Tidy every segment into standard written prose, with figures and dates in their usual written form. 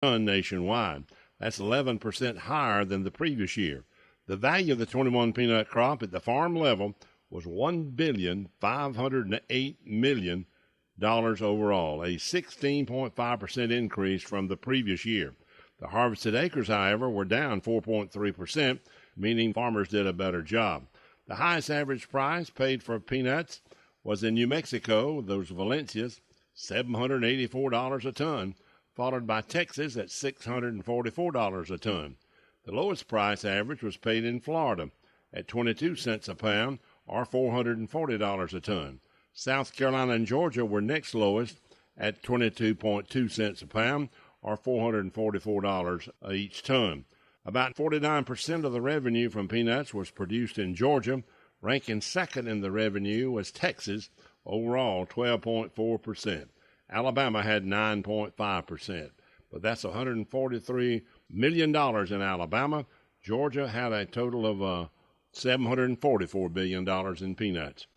ton nationwide. That's 11% higher than the previous year. The value of the 21 peanut crop at the farm level was $1,508,000,000 overall, a 16.5% increase from the previous year. The harvested acres, however, were down 4.3%, meaning farmers did a better job. The highest average price paid for peanuts was in New Mexico, those Valencias, $784 a ton, followed by Texas at $644 a ton. The lowest price average was paid in Florida at 22 cents a pound, or $440 a ton. South Carolina and Georgia were next lowest at 22.2 cents a pound, or $444 each ton. About 49% of the revenue from peanuts was produced in Georgia. Ranking second in the revenue was Texas, overall 12.4%. Alabama had 9.5%, but that's $143 million in Alabama. Georgia had a total of $744 billion in peanuts.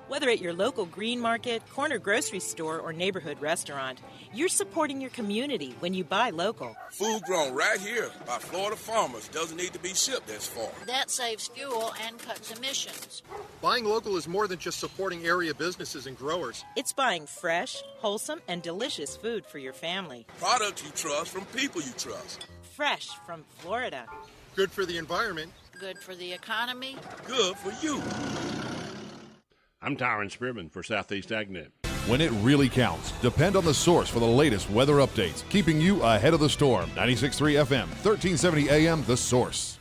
Whether at your local green market, corner grocery store, or neighborhood restaurant, you're supporting your community when you buy local. Food grown right here by Florida farmers doesn't need to be shipped as far. That saves fuel and cuts emissions. Buying local is more than just supporting area businesses and growers. It's buying fresh, wholesome, and delicious food for your family. Products you trust from people you trust. Fresh from Florida. Good for the environment. Good for the economy. Good for you. I'm Tyron Spearman for Southeast AgNet. When it really counts, depend on the source for the latest weather updates, keeping you ahead of the storm. 96.3 FM, 1370 AM, The Source.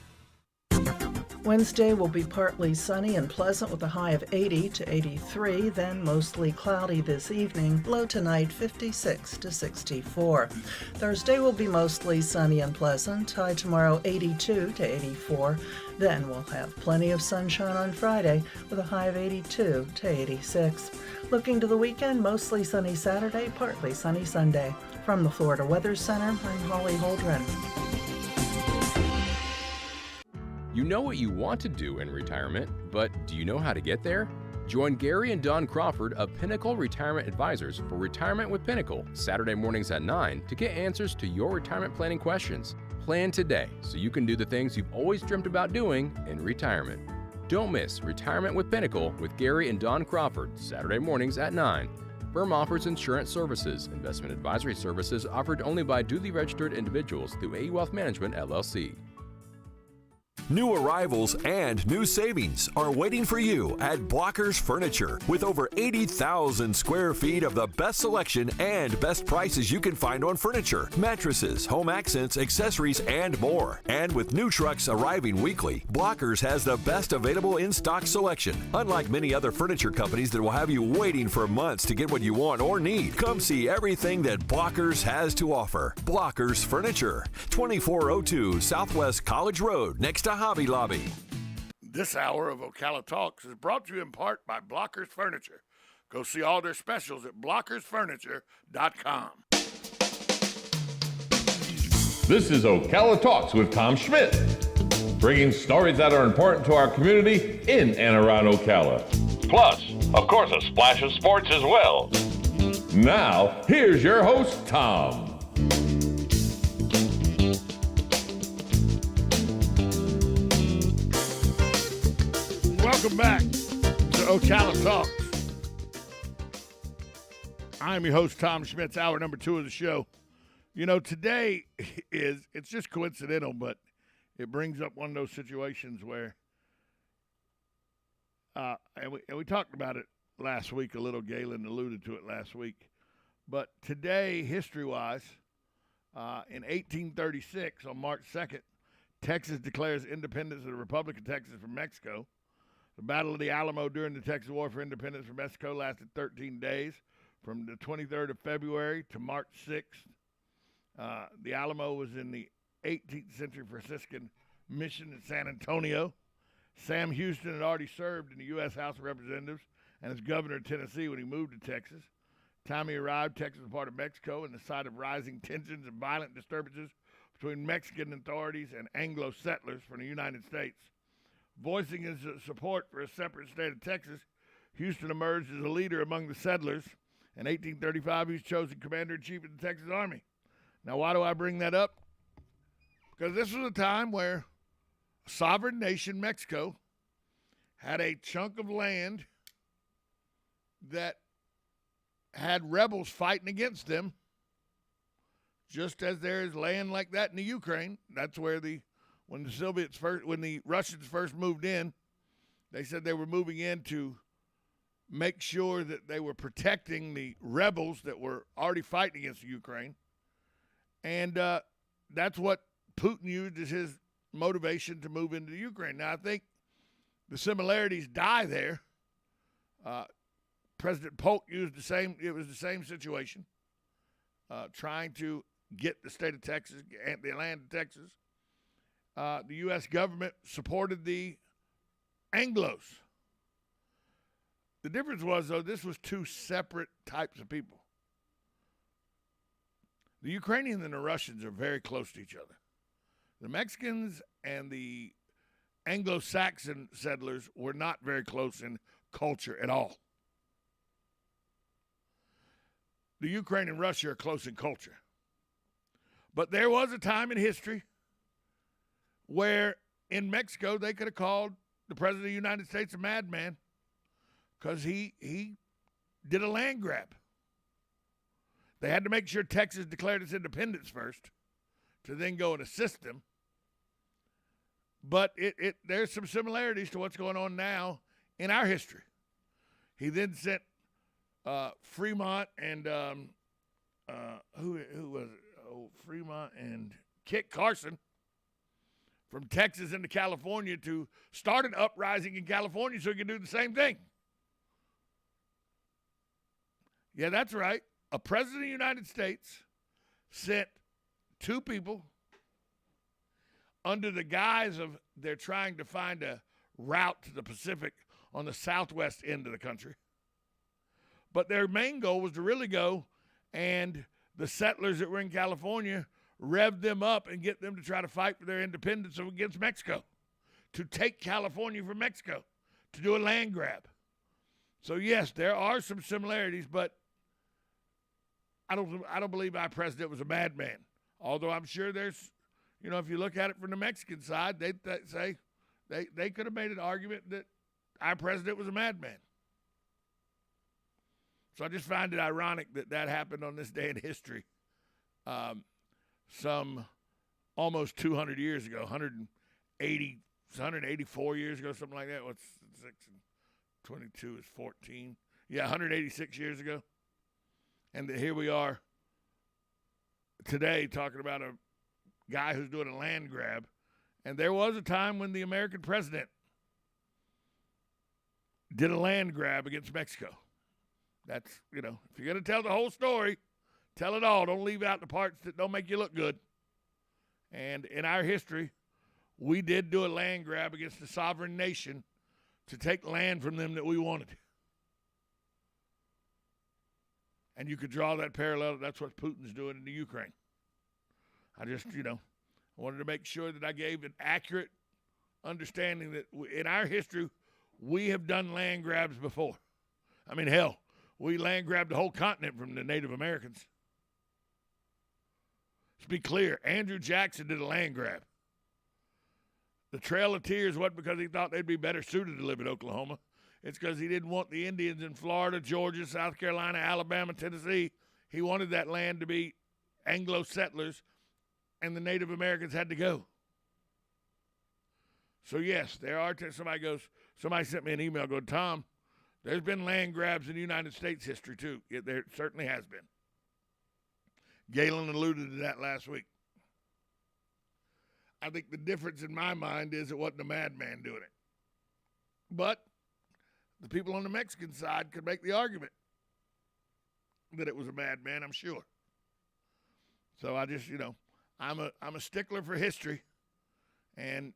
Wednesday will be partly sunny and pleasant with a high of 80 to 83, then mostly cloudy this evening, low tonight 56 to 64. Thursday will be mostly sunny and pleasant, high tomorrow 82 to 84. Then we'll have plenty of sunshine on Friday with a high of 82 to 86. Looking to the weekend, mostly sunny Saturday, partly sunny Sunday. From the Florida Weather Center, I'm Holly Holdren. You know what you want to do in retirement, but do you know how to get there? Join Gary and Don Crawford of Pinnacle Retirement Advisors for Retirement with Pinnacle, Saturday mornings at 9 to get answers to your retirement planning questions. Plan today so you can do the things you've always dreamt about doing in retirement. Don't miss Retirement with Pinnacle with Gary and Don Crawford, Saturday mornings at 9. Firm offers insurance services. Investment advisory services offered only by duly registered individuals through AE Wealth Management, LLC. New arrivals and new savings are waiting for you at Blockers Furniture. With over 80,000 square feet of the best selection and best prices you can find on furniture, mattresses, home accents, accessories, and more. And with new trucks arriving weekly, Blockers has the best available in-stock selection. Unlike many other furniture companies that will have you waiting for months to get what you want or need, come see everything that Blockers has to offer. Blockers Furniture, 2402 Southwest College Road, next to Hobby Lobby. This hour of Ocala Talks is brought to you in part by Blockers Furniture. Go see all their specials at blockersfurniture.com. This is Ocala Talks with Tom Schmidt, bringing stories that are important to our community in and around Ocala. Plus, of course, a splash of sports as well. Now, here's your host, Tom. Welcome back to Ocala Talks. I'm your host, Tom Schmitz, hour number 2 of the show. You know, today it's just coincidental, but it brings up one of those situations where, and we talked about it last week a little. Galen alluded to it last week. But today, history-wise, in 1836, on March 2nd, Texas declares independence of the Republic of Texas from Mexico. The Battle of the Alamo during the Texas War for Independence from Mexico lasted 13 days, from the 23rd of February to March 6th. The Alamo was in the 18th century Franciscan mission in San Antonio. Sam Houston had already served in the U.S. House of Representatives and as governor of Tennessee when he moved to Texas. Time he arrived, Texas was part of Mexico and the site of rising tensions and violent disturbances between Mexican authorities and Anglo settlers from the United States. Voicing his support for a separate state of Texas, Houston emerged as a leader among the settlers. In 1835, he was chosen commander-in-chief of the Texas Army. Now, why do I bring that up? Because this was a time where a sovereign nation, Mexico, had a chunk of land that had rebels fighting against them, just as there is land like that in the Ukraine. That's where when the Russians first moved in, they said they were moving in to make sure that they were protecting the rebels that were already fighting against the Ukraine. And that's what Putin used as his motivation to move into the Ukraine. Now, I think the similarities die there. President Polk used it was the same situation, trying to get the state of Texas, the land of Texas. The U.S. government supported the Anglos. The difference was, though, this was two separate types of people. The Ukrainians and the Russians are very close to each other. The Mexicans and the Anglo-Saxon settlers were not very close in culture at all. The Ukraine and Russia are close in culture. But there was a time in history where in Mexico they could have called the President of the United States a madman because he did a land grab. They had to make sure Texas declared its independence first to then go and assist them. But there's some similarities to what's going on now in our history. He then sent Fremont and who was it? Oh, Fremont and Kit Carson from Texas into California to start an uprising in California so he could do the same thing. Yeah, that's right. A president of the United States sent two people under the guise of they're trying to find a route to the Pacific on the southwest end of the country. But their main goal was to really go and the settlers that were in California rev them up and get them to try to fight for their independence against Mexico, to take California from Mexico, to do a land grab. So, yes, there are some similarities, but I don't believe our president was a madman. Although I'm sure there's, if you look at it from the Mexican side, they'd say they could have made an argument that our president was a madman. So I just find it ironic that happened on this day in history, some almost 200 years ago, 184 years ago, something like that. What's 6 and 22 is 14. Yeah, 186 years ago. And here we are today talking about a guy who's doing a land grab. And there was a time when the American president did a land grab against Mexico. That's, if you're going to tell the whole story, tell it all. Don't leave out the parts that don't make you look good. And in our history, we did do a land grab against a sovereign nation to take land from them that we wanted. And you could draw that parallel. That's what Putin's doing in the Ukraine. I just, I wanted to make sure that I gave an accurate understanding that in our history, we have done land grabs before. I mean, hell, we land grabbed the whole continent from the Native Americans. Let's be clear, Andrew Jackson did a land grab. The Trail of Tears wasn't because he thought they'd be better suited to live in Oklahoma. It's because he didn't want the Indians in Florida, Georgia, South Carolina, Alabama, Tennessee. He wanted that land to be Anglo settlers, and the Native Americans had to go. So, yes, there are somebody sent me an email going, Tom, there's been land grabs in the United States history, too. There certainly has been. Galen alluded to that last week. I think the difference in my mind is it wasn't a madman doing it. But the people on the Mexican side could make the argument that it was a madman, I'm sure. So I just, I'm a stickler for history. And,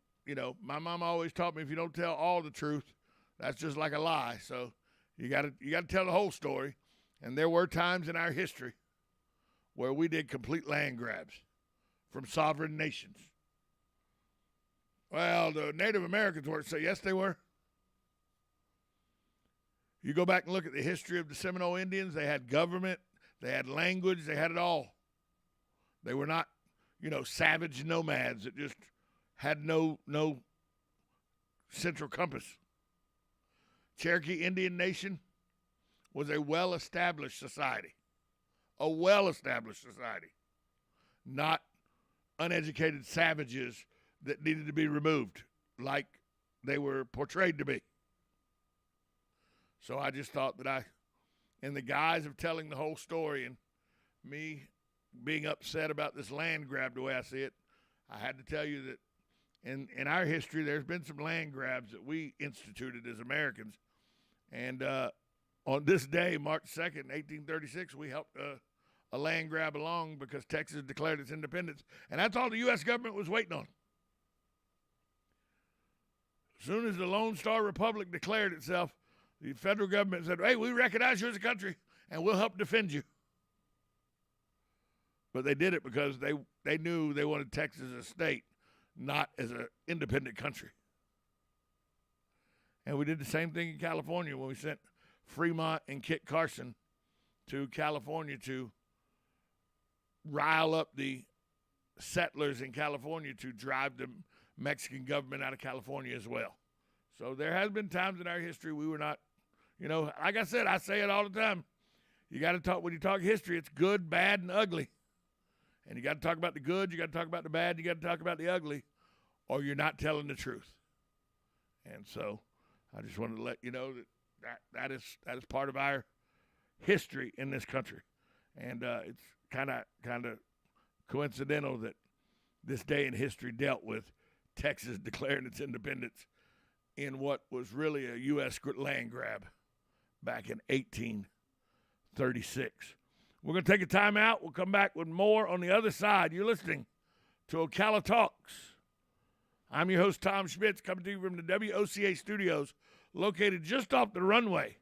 my mom always taught me if you don't tell all the truth, that's just like a lie. So you got to tell the whole story. And there were times in our history where we did complete land grabs from sovereign nations. Well, the Native Americans weren't, so yes, they were. You go back and look at the history of the Seminole Indians, they had government, they had language, they had it all. They were not, savage nomads that just had no central compass. Cherokee Indian Nation was a well-established society. A well-established society. Not uneducated savages that needed to be removed like they were portrayed to be. So I just thought that in the guise of telling the whole story and me being upset about this land grab the way I see it, I had to tell you that in our history, there's been some land grabs that we instituted as Americans. And on this day, March 2nd, 1836, we helped a land grab along because Texas declared its independence. And that's all the U.S. government was waiting on. As soon as the Lone Star Republic declared itself, the federal government said, hey, we recognize you as a country, and we'll help defend you. But they did it because they knew they wanted Texas as a state, not as an independent country. And we did the same thing in California when we sent Fremont and Kit Carson to California to rile up the settlers in California to drive the Mexican government out of California as well. So there has been times in our history we were not, like I said, I say it all the time. You got to talk, when you talk history, it's good, bad, and ugly. And you got to talk about the good, you got to talk about the bad, you got to talk about the ugly, or you're not telling the truth. And so I just wanted to let you know that is part of our history in this country. And it's kind of coincidental that this day in history dealt with Texas declaring its independence in what was really a U.S. land grab back in 1836. We're going to take a time out. We'll come back with more on the other side. You're listening to Ocala Talks. I'm your host, Tom Schmitz, coming to you from the WOCA studios located just off the runway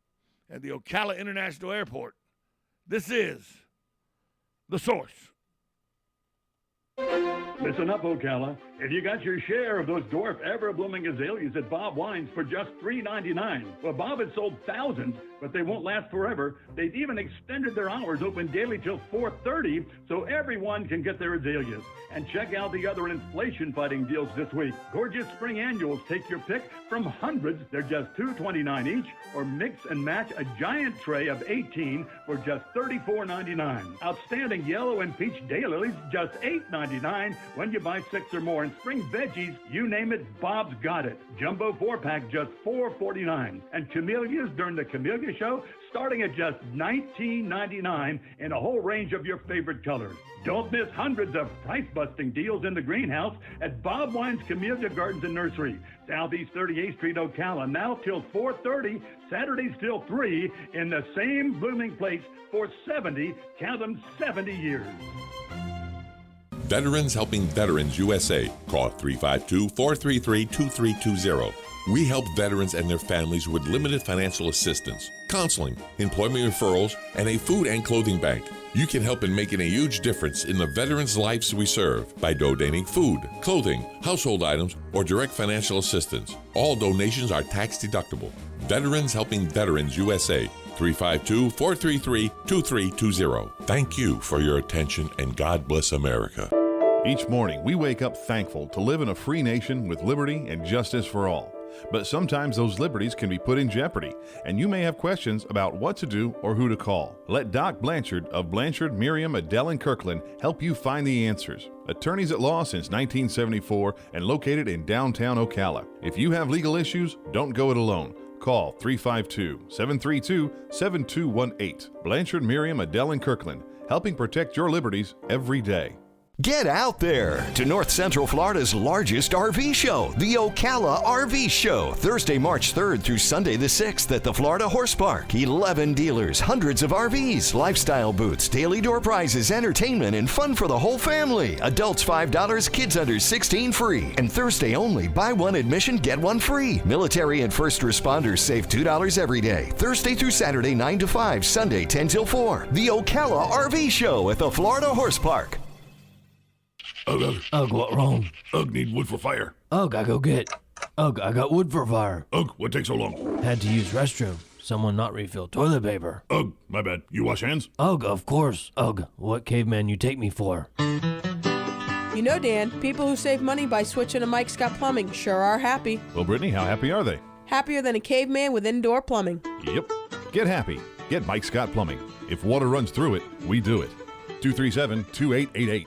at the Ocala International Airport. This is The Source. Listen up, Ocala. If you got your share of those dwarf ever-blooming azaleas at Bob Wines for just $3.99, well, Bob has sold thousands, but they won't last forever. They've even extended their hours open daily till 4:30 so everyone can get their azaleas. And check out the other inflation-fighting deals this week. Gorgeous spring annuals, take your pick from hundreds. They're just $2.29 each, or mix and match a giant tray of 18 for just $34.99. Outstanding yellow and peach daylilies, just $8.99 when you buy 6 or more. And spring veggies, you name it, Bob's got it. Jumbo 4-pack, just $4.49. And camellias during the Camellia Show, starting at just $19.99 in a whole range of your favorite colors. Don't miss hundreds of price-busting deals in the greenhouse at Bob Wine's Camellia Gardens and Nursery, Southeast 38th Street, Ocala, now till 4:30, Saturdays till 3, in the same blooming place for 70, count them, 70 years. Veterans Helping Veterans USA. Call 352-433-2320. We help veterans and their families with limited financial assistance, counseling, employment referrals, and a food and clothing bank. You can help in making a huge difference in the veterans' lives we serve by donating food, clothing, household items, or direct financial assistance. All donations are tax deductible. Veterans Helping Veterans USA. 352-433-2320. Thank you for your attention, and God bless America. Each morning, we wake up thankful to live in a free nation with liberty and justice for all. But sometimes those liberties can be put in jeopardy, and you may have questions about what to do or who to call. Let Doc Blanchard of Blanchard, Miriam, Adele, and Kirkland help you find the answers. Attorneys at law since 1974 and located in downtown Ocala. If you have legal issues, don't go it alone. Call 352-732-7218. Blanchard, Miriam, Adele, and Kirkland, helping protect your liberties every day. Get out there to North Central Florida's largest RV show, the Ocala RV Show, Thursday, March 3rd through Sunday the 6th at the Florida Horse Park. 11 dealers, hundreds of RVs, lifestyle booths, daily door prizes, entertainment, and fun for the whole family. Adults $5, kids under 16 free. And Thursday only, buy one admission, get one free. Military and first responders save $2 every day. Thursday through Saturday, 9 to 5, Sunday, 10 till 4. The Ocala RV Show at the Florida Horse Park. Ugh, what wrong? Ugh, need wood for fire. Ugh, I go get. Ugh, I got wood for fire. Ugh, what takes so long? Had to use restroom. Someone not refill toilet paper. Ugh, my bad. You wash hands? Ugh, of course. Ugh, what caveman you take me for? You know, Dan, people who save money by switching to Mike Scott Plumbing sure are happy. Well, Brittany, how happy are they? Happier than a caveman with indoor plumbing. Yep. Get happy. Get Mike Scott Plumbing. If water runs through it, we do it. 237-2888.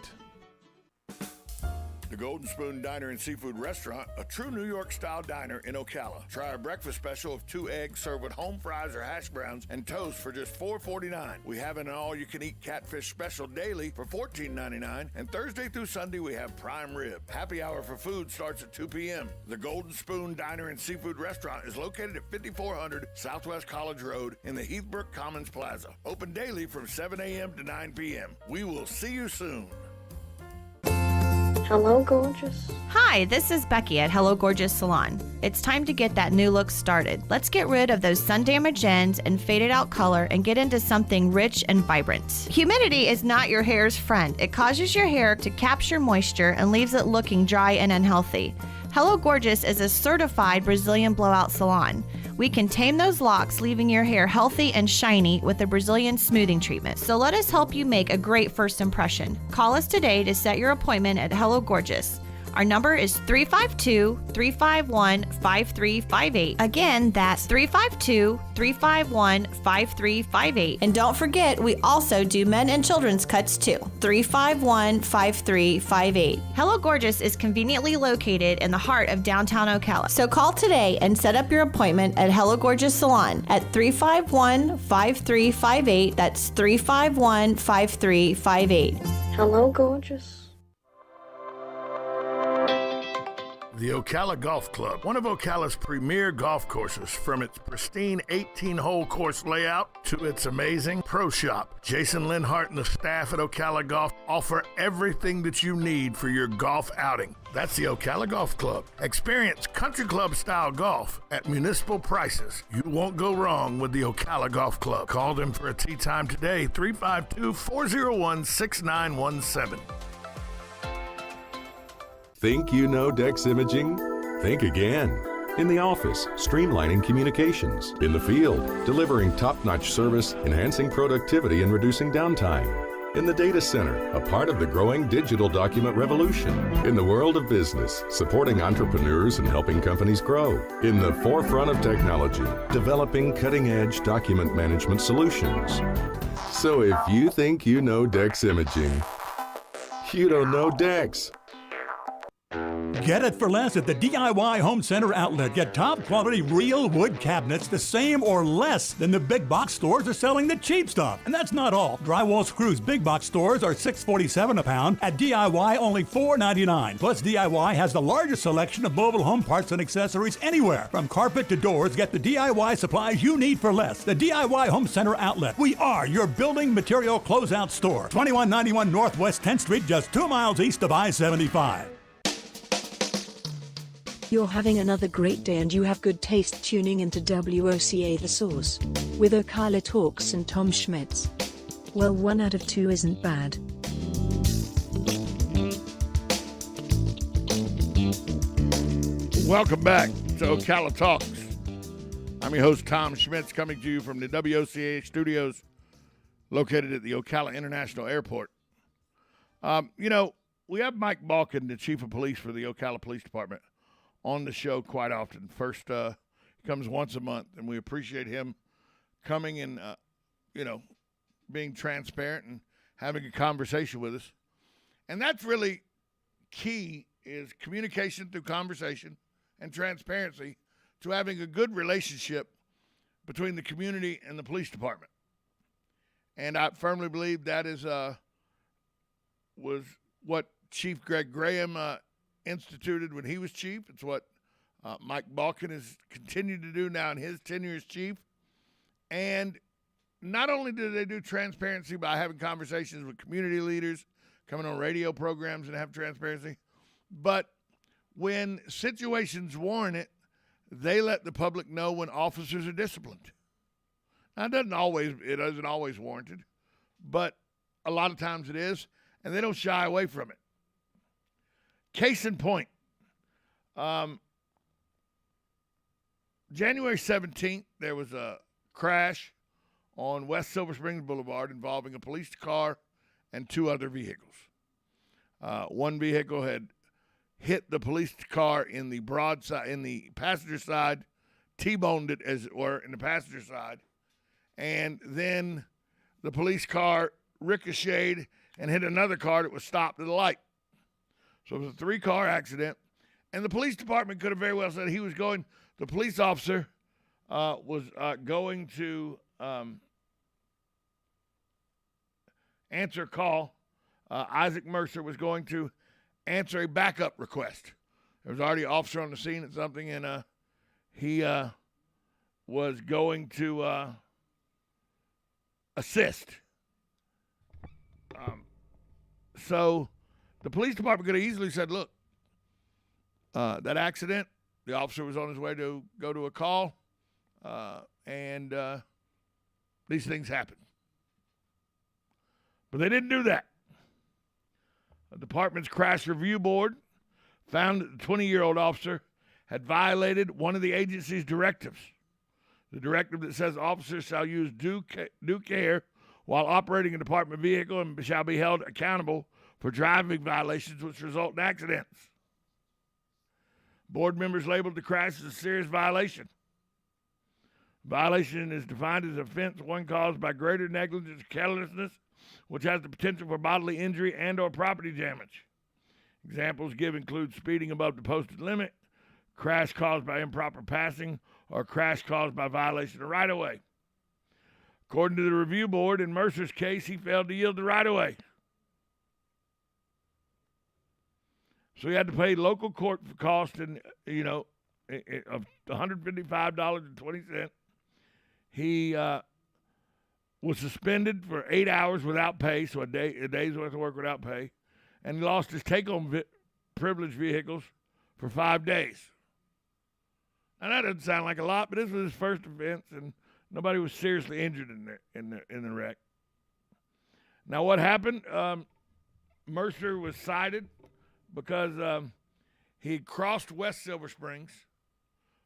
The Golden Spoon Diner and Seafood Restaurant, a true New York-style diner in Ocala. Try our breakfast special of 2 eggs served with home fries or hash browns and toast for just $4.49. We have an all-you-can-eat catfish special daily for $14.99, and Thursday through Sunday we have prime rib. Happy hour for food starts at 2 p.m. The Golden Spoon Diner and Seafood Restaurant is located at 5400 Southwest College Road in the Heathbrook Commons Plaza. Open daily from 7 a.m. to 9 p.m. We will see you soon. Hello, gorgeous. Hi, this is Becky at Hello Gorgeous Salon. It's time to get that new look started. Let's get rid of those sun-damaged ends and faded out color and get into something rich and vibrant. Humidity is not your hair's friend. It causes your hair to capture moisture and leaves it looking dry and unhealthy. Hello Gorgeous is a certified Brazilian blowout salon. We can tame those locks, leaving your hair healthy and shiny with a Brazilian smoothing treatment. So let us help you make a great first impression. Call us today to set your appointment at Hello Gorgeous. Our number is 352-351-5358. Again, that's 352-351-5358. And don't forget, we also do men and children's cuts too. 351-5358. Hello Gorgeous is conveniently located in the heart of downtown Ocala. So call today and set up your appointment at Hello Gorgeous Salon at 351-5358. That's 351-5358. Hello, gorgeous. The Ocala Golf Club, one of Ocala's premier golf courses, from its pristine 18-hole course layout to its amazing pro shop. Jason Linhart and the staff at Ocala Golf offer everything that you need for your golf outing. That's the Ocala Golf Club. Experience country club style golf at municipal prices. You won't go wrong with the Ocala Golf Club. Call them for a tee time today, 352-401-6917. Think you know Dex Imaging? Think again. In the office, streamlining communications. In the field, delivering top-notch service, enhancing productivity and reducing downtime. In the data center, a part of the growing digital document revolution. In the world of business, supporting entrepreneurs and helping companies grow. In the forefront of technology, developing cutting-edge document management solutions. So if you think you know Dex Imaging, you don't know Dex. Get it for less at the DIY Home Center outlet. Get top quality real wood cabinets the same or less than the big box stores are selling the cheap stuff. And that's not all. Drywall screws big box stores are $6.47 a pound. At DIY, only $4.99. Plus, DIY has the largest selection of mobile home parts and accessories anywhere. From carpet to doors, get the DIY supplies you need for less. The DIY Home Center outlet. We are your building material closeout store. 2191 Northwest 10th Street, just 2 miles east of I-75. You're having another great day and you have good taste tuning into WOCA The Source with Ocala Talks and Tom Schmitz. Well, 1 out of 2 isn't bad. Welcome back to Ocala Talks. I'm your host, Tom Schmitz, coming to you from the WOCA studios located at the Ocala International Airport. You know, we have Mike Balkin, the chief of police for the Ocala Police Department, on the show quite often. First, he comes once a month, and we appreciate him coming and, being transparent and having a conversation with us. And that's really key, is communication through conversation and transparency to having a good relationship between the community and the police department. And I firmly believe that is was what Chief Greg Graham instituted when he was chief. It's what Mike Balkin has continued to do now in his tenure as chief. And not only do they do transparency by having conversations with community leaders, coming on radio programs and have transparency, but when situations warrant it, they let the public know when officers are disciplined. Now, it isn't always warranted, but a lot of times it is, and they don't shy away from it. Case in point, January 17th, there was a crash on West Silver Springs Boulevard involving a police car and 2 other vehicles. One vehicle had hit the police car in the passenger side, T-boned it, as it were, in the passenger side, and then the police car ricocheted and hit another car that was stopped at a light. So it was a 3-car accident, and the police department could have very well said the police officer was going to answer a call. Isaac Mercer was going to answer a backup request. There was already an officer on the scene at something, and he was going to assist. So the police department could have easily said, look, that accident, the officer was on his way to go to a call, and these things happen. But they didn't do that. The department's crash review board found that the 20-year-old officer had violated one of the agency's directives. The directive that says officers shall use due care while operating a department vehicle and shall be held accountable for driving violations which result in accidents. Board members labeled the crash as a serious violation. Violation is defined as offense one caused by greater negligence or carelessness, which has the potential for bodily injury and or property damage. Examples given include speeding above the posted limit, crash caused by improper passing, or crash caused by violation of right-of-way. According to the review board, in Mercer's case, he failed to yield the right-of-way. So he had to pay local court cost of $155.20. He was suspended for 8 hours without pay, so a day's worth of work without pay, and he lost his take-home privilege vehicles for 5 days. Now that doesn't sound like a lot, but this was his first offense, and nobody was seriously injured in the wreck. Now what happened? Mercer was cited because he crossed West Silver Springs,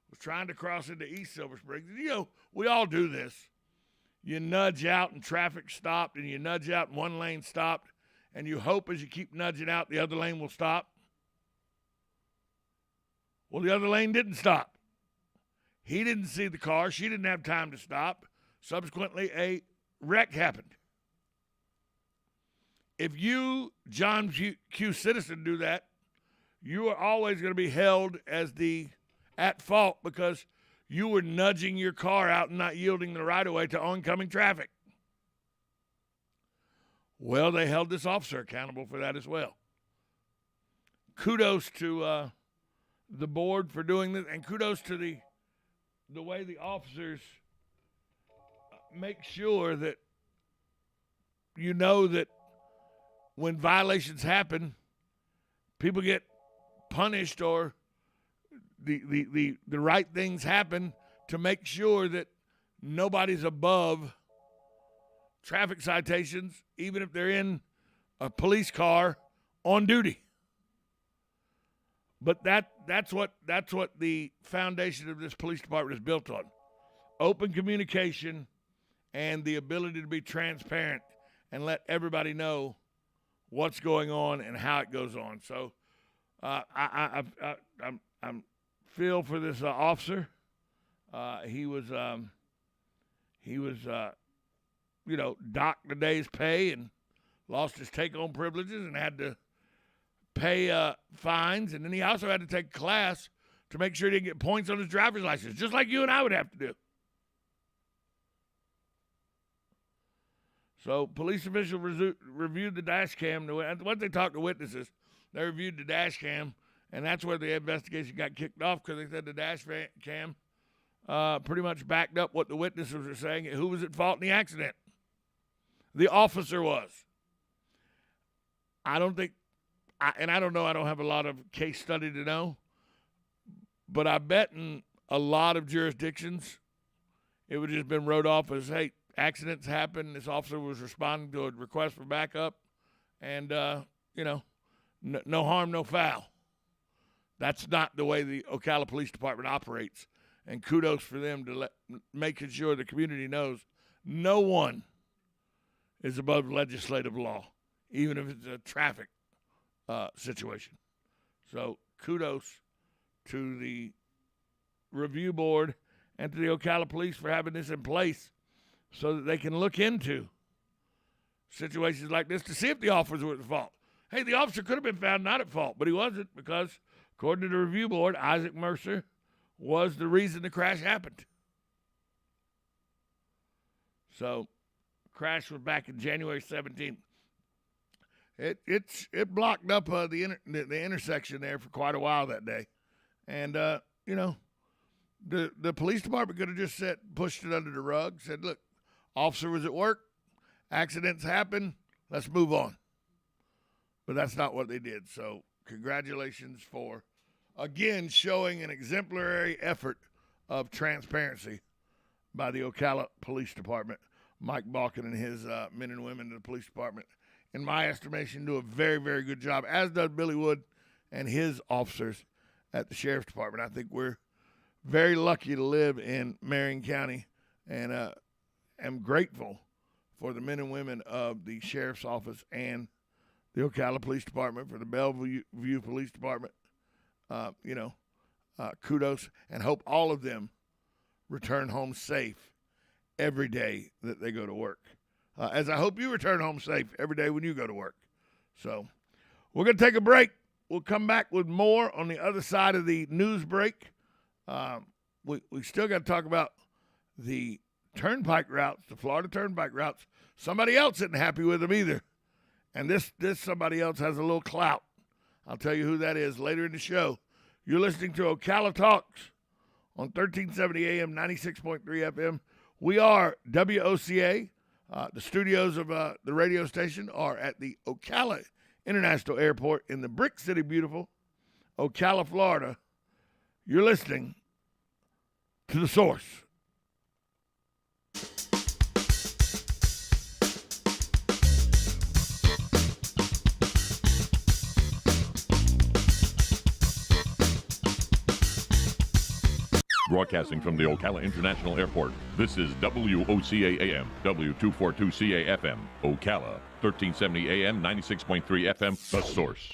was trying to cross into East Silver Springs. You know, we all do this. You nudge out and traffic stopped, and you nudge out and one lane stopped, and you hope as you keep nudging out, the other lane will stop. Well, the other lane didn't stop. He didn't see the car. She didn't have time to stop. Subsequently, a wreck happened. If you, John Q. Citizen, do that, you are always going to be held as at fault because you were nudging your car out and not yielding the right-of-way to oncoming traffic. Well, they held this officer accountable for that as well. Kudos to the board for doing this, and kudos to the way the officers make sure that you know that when violations happen, people get punished or the right things happen to make sure that nobody's above traffic citations, even if they're in a police car on duty. But that's what the foundation of this police department is built on. Open communication and the ability to be transparent and let everybody know what's going on and how it goes on. So I'm feel for this officer. He was docked a day's pay and lost his take-home privileges and had to pay fines, and then he also had to take a class to make sure he didn't get points on his driver's license, just like you and I would have to do. So police officials reviewed the dash cam. Once they talked to witnesses, they reviewed the dash cam, and that's where the investigation got kicked off because they said the dash cam pretty much backed up what the witnesses were saying. Who was at fault in the accident? The officer was. I don't know, I don't have a lot of case study to know, but I bet in a lot of jurisdictions, it would have just been wrote off as, hey, accidents happen. This officer was responding to a request for backup, and, no harm, no foul. That's not the way the Ocala Police Department operates, and kudos for them to making sure the community knows no one is above legislative law, even if it's a traffic situation. So kudos to the review board and to the Ocala police for having this in place so that they can look into situations like this to see if the officers were at fault. Hey, the officer could have been found not at fault, but he wasn't because, according to the review board, Isaac Mercer was the reason the crash happened. So, crash was back in January 17th. It blocked up the intersection there for quite a while that day. And, the police department could have just pushed it under the rug, said, look, officer was at work, accidents happen, let's move on. But that's not what they did. So congratulations for, again, showing an exemplary effort of transparency by the Ocala Police Department. Mike Balkin and his men and women in the police department, in my estimation, do a very, very good job, as does Billy Wood and his officers at the Sheriff's Department. I think we're very lucky to live in Marion County, and am grateful for the men and women of the Sheriff's Office and the Ocala Police Department, for the Bellevue Police Department. Kudos, and hope all of them return home safe every day that they go to work. As I hope you return home safe every day when you go to work. So we're going to take a break. We'll come back with more on the other side of the news break. We still got to talk about the turnpike routes, the Florida turnpike routes. Somebody else isn't happy with them either. And this somebody else has a little clout. I'll tell you who that is later in the show. You're listening to Ocala Talks on 1370 AM, 96.3 FM. We are WOCA. The studios of the radio station are at the Ocala International Airport in the Brick City, beautiful Ocala, Florida. You're listening to The Source. Broadcasting from the Ocala International Airport, this is WOCA AM, W242CA FM, Ocala, 1370 AM, 96.3 FM, The Source.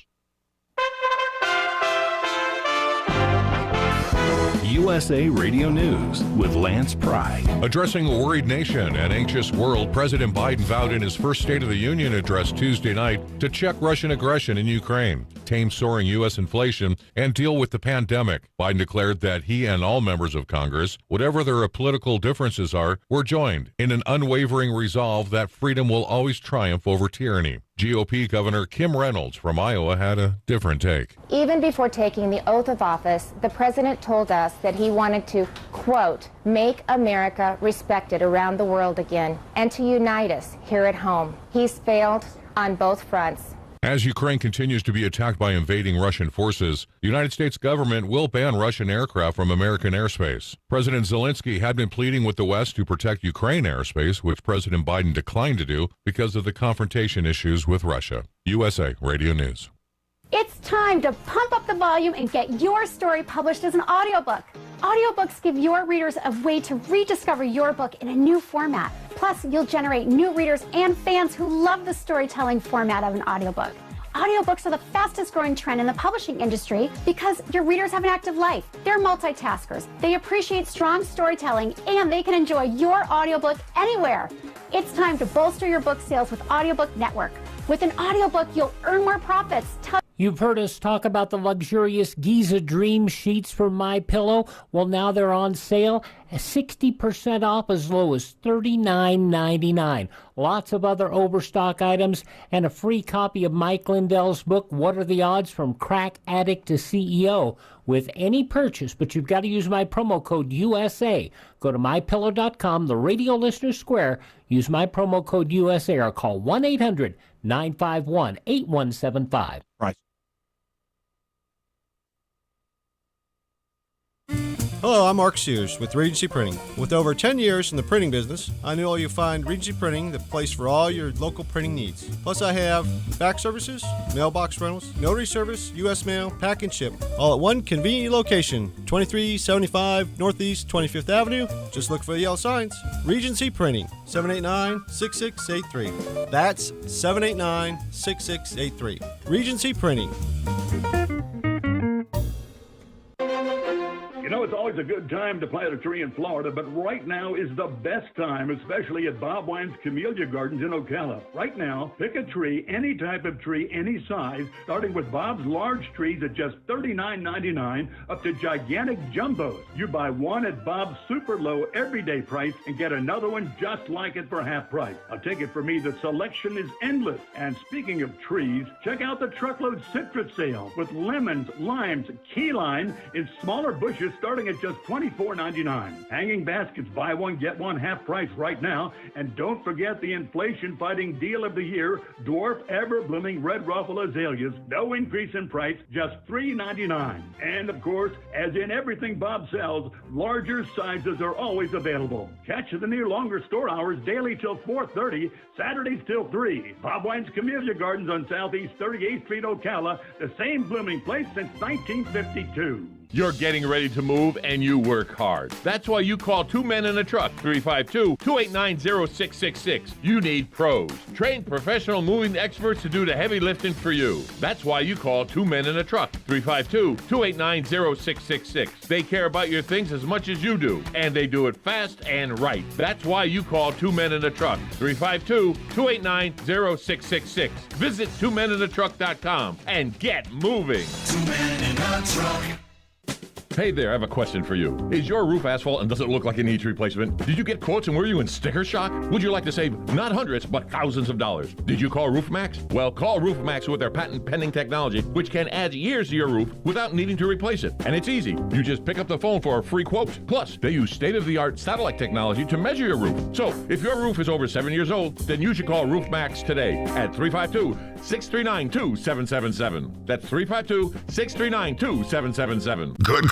USA Radio News with Lance Pry. Addressing a worried nation and anxious world, President Biden vowed in his first State of the Union address Tuesday night to check Russian aggression in Ukraine, tame soaring U.S. inflation, and deal with the pandemic. Biden declared that he and all members of Congress, whatever their political differences are, were joined in an unwavering resolve that freedom will always triumph over tyranny. GOP Governor Kim Reynolds from Iowa had a different take. Even before taking the oath of office, the president told us that he wanted to, quote, make America respected around the world again and to unite us here at home. He's failed on both fronts. As Ukraine continues to be attacked by invading Russian forces, the United States government will ban Russian aircraft from American airspace. President Zelensky had been pleading with the West to protect Ukraine airspace, which President Biden declined to do because of the confrontation issues with Russia. USA Radio News. It's time to pump up the volume and get your story published as an audiobook. Audiobooks give your readers a way to rediscover your book in a new format. Plus, you'll generate new readers and fans who love the storytelling format of an audiobook. Audiobooks are the fastest growing trend in the publishing industry because your readers have an active life. They're multitaskers. They appreciate strong storytelling and they can enjoy your audiobook anywhere. It's time to bolster your book sales with Audiobook Network. With an audiobook, you'll earn more profits. You've heard us talk about the luxurious Giza Dream Sheets from MyPillow. Well, now they're on sale, 60% off, as low as $39.99. Lots of other overstock items and a free copy of Mike Lindell's book, What Are the Odds from Crack Addict to CEO, with any purchase, but you've got to use my promo code USA. Go to MyPillow.com, the Radio Listener Square, use my promo code USA, or call 1-800-951-8175. Right. Hello, I'm Mark Sears with Regency Printing. With over 10 years in the printing business, I know you'll find Regency Printing the place for all your local printing needs. Plus, I have fax services, mailbox rentals, notary service, U.S. mail, pack and ship, all at one convenient location, 2375 Northeast 25th Avenue. Just look for the yellow signs. Regency Printing, 789-6683. That's 789-6683. Regency Printing. You know, it's always a good time to plant a tree in Florida, but right now is the best time, especially at Bob Wine's Camellia Gardens in Ocala. Right now, pick a tree, any type of tree, any size, starting with Bob's large trees at just $39.99 up to gigantic jumbos. You buy one at Bob's super low everyday price and get another one just like it for half price. I'll take it from me, the selection is endless. And speaking of trees, check out the truckload citrus sale with lemons, limes, key lime in smaller bushes starting at just $24.99. Hanging baskets, buy one, get one half price right now. And don't forget the inflation-fighting deal of the year, dwarf ever-blooming red ruffle azaleas. No increase in price, just $3.99. And of course, as in everything Bob sells, larger sizes are always available. Catch the new longer store hours daily till 4:30, Saturdays till 3. Bob Wine's Camellia Gardens on Southeast 38th Street, Ocala, the same blooming place since 1952. You're getting ready to move and you work hard. That's why you call Two Men in a Truck, 352-289-0666. You need pros, trained professional moving experts to do the heavy lifting for you. That's why you call Two Men in a Truck, 352-289-0666. They care about your things as much as you do, and they do it fast and right. That's why you call Two Men in a Truck, 352-289-0666. Visit twomeninatruck.com and get moving. Two Men in a Truck. Hey there, I have a question for you. Is your roof asphalt and does it look like it needs replacement? Did you get quotes and were you in sticker shock? Would you like to save not hundreds, but thousands of dollars? Did you call RoofMax? Well, call RoofMax with their patent-pending technology, which can add years to your roof without needing to replace it. And it's easy. You just pick up the phone for a free quote. Plus, they use state-of-the-art satellite technology to measure your roof. So, if your roof is over 7 years old, then you should call RoofMax today at 352-639-2777. That's 352-639-2777. Good